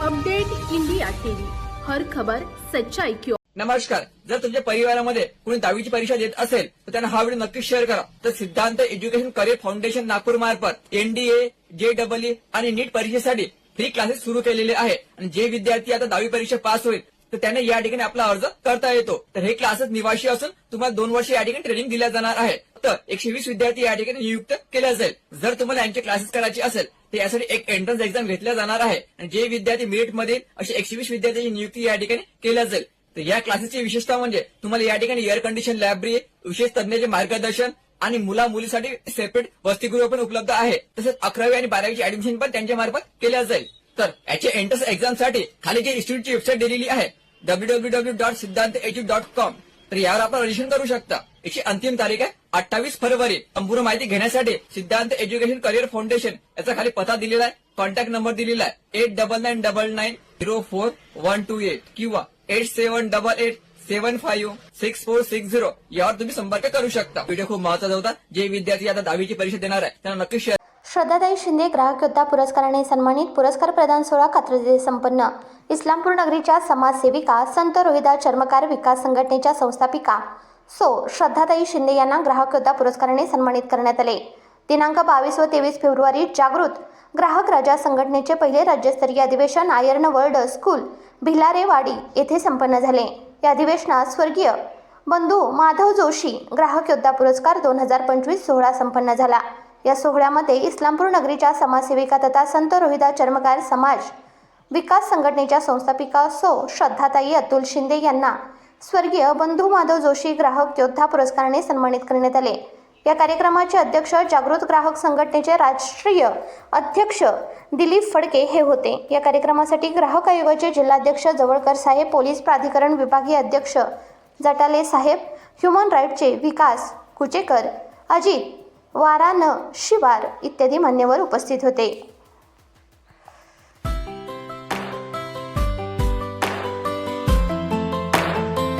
Update India TV, हर खबर सच्चाई की ओर। नमस्कार. जर तुमच्या परिवारामध्ये कोणी 10वीची परीक्षा देत असेल तर त्यांना हा व्हिडिओ नक्की शेअर करा. तर सिद्धांत एज्युकेशन करिअर फाउंडेशन नागपूर मार्फत एनडीए, जेईई आणि नीट परीक्षेसाठी फ्री क्लासेस सुरू केलेले आहे. आणि जे विद्यार्थी आता 10वी परीक्षा पास होईल तर त्यांना या ठिकाणी आपला अर्ज करता येतो. तर हे क्लासेस निवासी असून तुम्हाला 2 वर्ष या ठिकाणी ट्रेनिंग दिल्या जाणार आहे. तर 120 विद्यार्थी या ठिकाणी नियुक्त केले जाईल. जर तुम्हाला यांचे क्लासेस करायचे असेल तर यासाठी एक एंट्रन्स एक्झाम घेतल्या जाणार आहे. आणि जे विद्यार्थी मेरिट मध्ये असे 120 विद्यार्थ्यांची नियुक्ती या ठिकाणी केल्या जाईल. तर या क्लासेसची विशेषता म्हणजे तुम्हाला या ठिकाणी एअर कंडिशन लायब्ररी, विशेष तज्ञाचे मार्गदर्शन आणि मुला-मुलीसाठी सेपरेट वसतिगृह पण उपलब्ध आहे. तसेच 11वी आणि 12वीची ऍडमिशन पण त्यांच्या मार्फत केल्या जाईल. तर याच्या एंट्रन्स एक्झामसाठी खाली जे इन्स्टिट्यूटची वेबसाईट दिलेली आहे www.siddhantedu.com, तर यावर आपण रजिस्ट्रेशन करू शकता. याची अंतिम तारीख आहे 28 फरवरी. संपूर्ण माहिती घेण्यासाठी सिद्धांत एज्युकेशन करिअर फाउंडेशन याचा खाली पत्ता दिलेला आहे, कॉन्टॅक्ट नंबर दिलेला आहे 8999990128 किंवा 8788756460 यावर तुम्ही संपर्क करू शकता. व्हिडिओ खूप महत्वाचा होता. जे विद्यार्थी आता 10वीची परीक्षा देणार आहे त्यांना नक्की शेअर. श्रद्धाताई शिंदे ग्राहक योद्धा पुरस्काराने सन्मानित. पुरस्कार प्रदान सोहळा खात्रीने संपन्न. इस्लामपूर नगरीच्या समाजसेविका संत रोहिदास चर्मकार विकास संघटनेच्या संस्थापिका श्रद्धाताई शिंदे यांना ग्राहक योद्धा पुरस्काराने सन्मानित करण्यात आले. दिनांक 22 व 23 फेब्रुवारी जागृत ग्राहक राजा संघटनेचे पहिले राज्यस्तरीय अधिवेशन आयर्न वर्ल्ड स्कूल भिलारेवाडी येथे संपन्न झाले. या अधिवेशनात स्वर्गीय बंधू माधव जोशी ग्राहक योद्धा पुरस्कार 2025 सोहळा संपन्न झाला. या सोहळ्यामध्ये इस्लामपूर नगरीच्या समाजसेविका तथा संत रोहिदास चर्मकार समाज विकास संघटनेच्या संस्थापिका श्रद्धाताई अतुल शिंदे यांना स्वर्गीय बंधू माधव जोशी ग्राहक योद्धा पुरस्काराने सन्मानित करण्यात आले. या कार्यक्रमाचे अध्यक्ष जागृत ग्राहक संघटनेचे राष्ट्रीय अध्यक्ष दिलीप फडके हे होते. या कार्यक्रमासाठी ग्राहक आयोगाचे जिल्हाध्यक्ष जवळकर साहेब, पोलीस प्राधिकरण विभागीय अध्यक्ष जटाले साहेब, ह्युमन राईटचे विकास कुचेकर, अजित वारान शिवार इत्यादी मान्यवर उपस्थित होते.